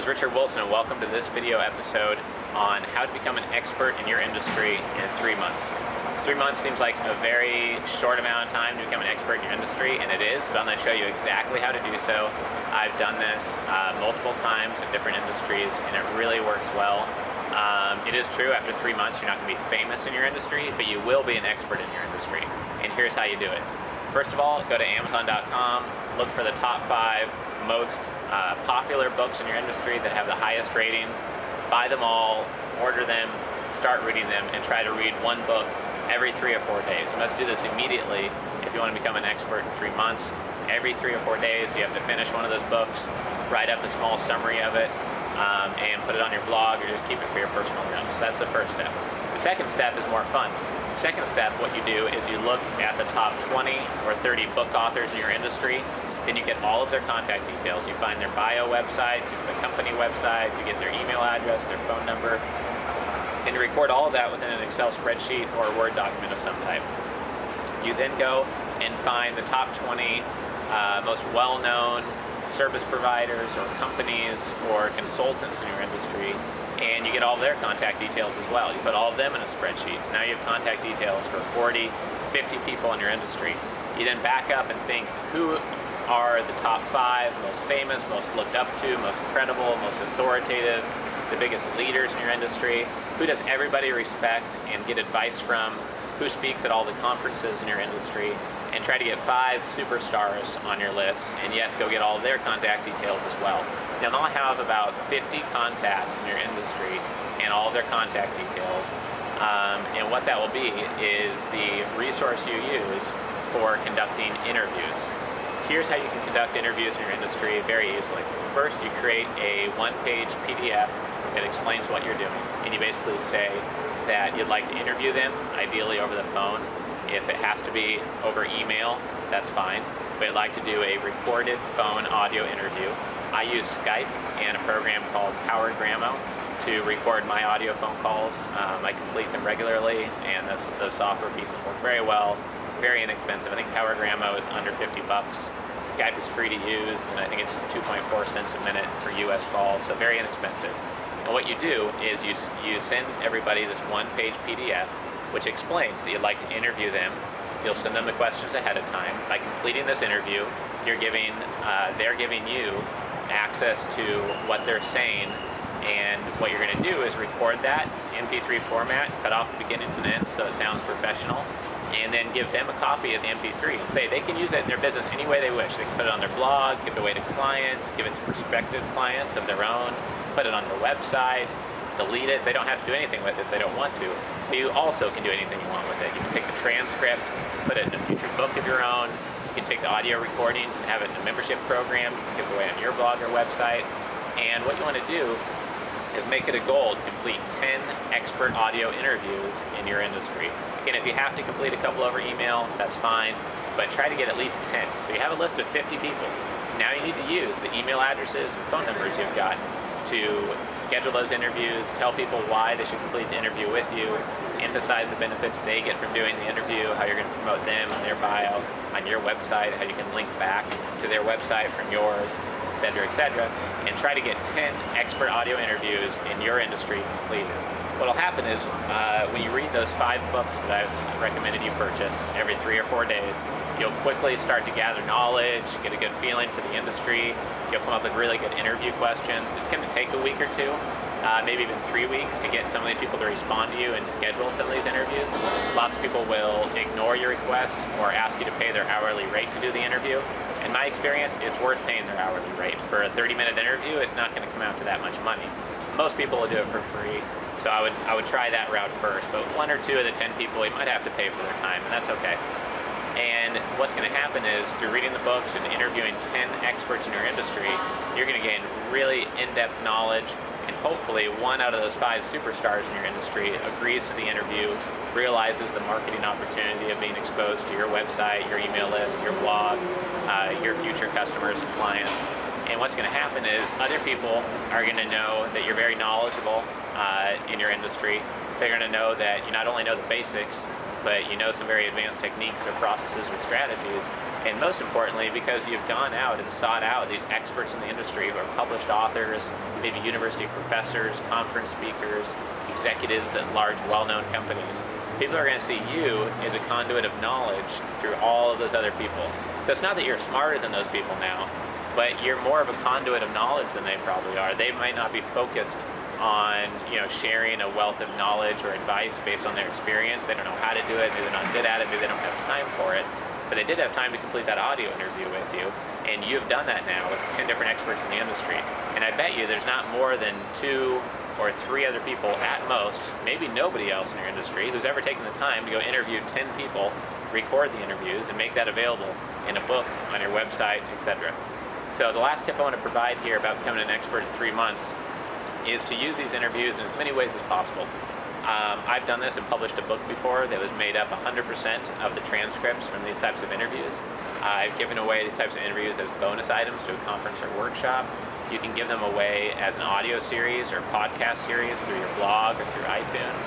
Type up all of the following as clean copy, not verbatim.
Richard Wilson, and welcome to this video episode on how to become an expert in your industry in 3 months. 3 months seems like a very short amount of time to become an expert in your industry, and it is, but I'm going to show you exactly how to do so. I've done this multiple times in different industries, and it really works well. It is true, after 3 months you're not going to be famous in your industry, but you will be an expert in your industry, and here's how you do it. First of all, go to Amazon.com, look for the top 5 most popular books in your industry that have the highest ratings. Buy them all, order them, start reading them, and try to read one book every 3 or 4 days. And let's do this immediately if you want to become an expert in 3 months. Every 3 or 4 days you have to finish one of those books, write up a small summary of it, and put it on your blog, or just keep it for your personal notes. So that's the first step. The second step is more fun. The second step, what you do is you look at the top 20 or 30 book authors in your industry. Then you get all of their contact details. You find their bio websites, you get the company websites, you get their email address, their phone number, and you record all of that within an Excel spreadsheet or a Word document of some type. You then go and find the top 20 most well-known service providers or companies or consultants in your industry, and you get all of their contact details as well. You put all of them in a spreadsheet. So now you have contact details for 40, 50 people in your industry. You then back up and think, who are the top 5 most famous, most looked up to, most credible, most authoritative, the biggest leaders in your industry? Who does everybody respect and get advice from? Who speaks at all the conferences in your industry? And try to get 5 superstars on your list, and yes, go get all of their contact details as well. Now they'll have about 50 contacts in your industry and all of their contact details, and what that will be is the resource you use for conducting interviews. Here's how you can conduct interviews in your industry very easily. First, you create a one-page PDF that explains what you're doing, and you basically say that you'd like to interview them, ideally over the phone. If it has to be over email, that's fine, but I'd like to do a recorded phone audio interview. I use Skype and a program called PowerGrammo to record my audio phone calls. I complete them regularly, and those software pieces work very well. Very inexpensive. I think PowerGrammo is under 50 bucks. Skype is free to use, and I think it's 2.4 cents a minute for US calls, so very inexpensive. And what you do is you send everybody this one-page PDF which explains that you'd like to interview them. You'll send them the questions ahead of time. By completing this interview, they're giving you access to what they're saying, and what you're going to do is record that MP3 format, cut off the beginnings and ends so it sounds professional, and then give them a copy of the MP3 and say they can use it in their business any way they wish. They can put it on their blog, give it away to clients, give it to prospective clients of their own, put it on their website, delete it. They don't have to do anything with it if they don't want to. But you also can do anything you want with it. You can take the transcript, put it in a future book of your own. You can take the audio recordings and have it in a membership program. You can give it away on your blog or website. And what you want to do is make it a goal to complete 10 expert audio interviews in your industry. Again, if you have to complete a couple over email, that's fine, but try to get at least 10. So you have a list of 50 people. Now you need to use the email addresses and phone numbers you've got to schedule those interviews, tell people why they should complete the interview with you, emphasize the benefits they get from doing the interview, how you're going to promote them on their bio, on your website, how you can link back to their website from yours, etc., and try to get 10 expert audio interviews in your industry completed. What'll happen is when you read those 5 books that I've recommended you purchase every 3 or 4 days, you'll quickly start to gather knowledge, get a good feeling for the industry. You'll come up with really good interview questions. It's going to take a week or 2, maybe even 3 weeks to get some of these people to respond to you and schedule some of these interviews. Lots of people will ignore your requests or ask you to pay their hourly rate to do the interview. In my experience, it's worth paying their hourly rate. For a 30-minute interview, it's not going to come out to that much money. Most people will do it for free, so I would try that route first. But 1 or 2 of the 10 people, you might have to pay for their time, and that's okay. And what's going to happen is, through reading the books and interviewing 10 experts in your industry, you're going to gain really in-depth knowledge, and hopefully 1 out of those 5 superstars in your industry agrees to the interview, realizes the marketing opportunity of being exposed to your website, your email list, your blog, your future customers and clients. And what's going to happen is other people are going to know that you're very knowledgeable in your industry. They're going to know that you not only know the basics, but you know some very advanced techniques or processes or strategies. And most importantly, because you've gone out and sought out these experts in the industry who are published authors, maybe university professors, conference speakers, executives at large, well-known companies. People are going to see you as a conduit of knowledge through all of those other people. So it's not that you're smarter than those people now, but you're more of a conduit of knowledge than they probably are. They might not be focused on sharing a wealth of knowledge or advice based on their experience. They don't know how to do it, maybe they're not good at it, maybe they don't have time for it. But they did have time to complete that audio interview with you, and you've done that now with 10 different experts in the industry. And I bet you there's not more than 2 or 3 other people at most, maybe nobody else in your industry, who's ever taken the time to go interview 10 people, record the interviews, and make that available in a book, on your website, etc. So the last tip I want to provide here about becoming an expert in 3 months is to use these interviews in as many ways as possible. I've done this and published a book before that was made up 100% of the transcripts from these types of interviews. I've given away these types of interviews as bonus items to a conference or workshop. You can give them away as an audio series or podcast series through your blog or through iTunes.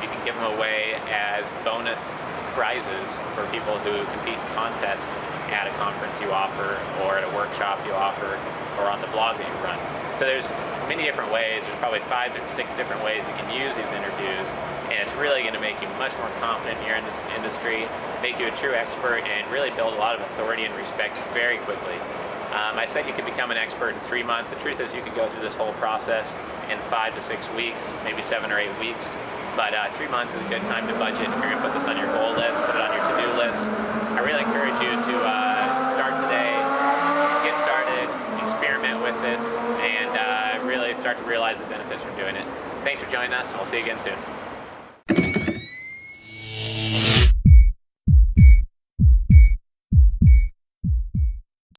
You can give them away as bonus prizes for people who compete in contests at a conference you offer, or at a workshop you offer, or on the blog that you run. So there's many different ways. There's probably 5 to 6 different ways you can use these interviews, and it's really going to make you much more confident in your industry, make you a true expert, and really build a lot of authority and respect very quickly. I said you could become an expert in 3 months. The truth is you could go through this whole process in 5 to 6 weeks, maybe 7 or 8 weeks. But 3 months is a good time to budget. If you're going to put this on your goal list, put it on your to-do list. I really encourage you to start today, get started, experiment with this, and really start to realize the benefits from doing it. Thanks for joining us, and we'll see you again soon.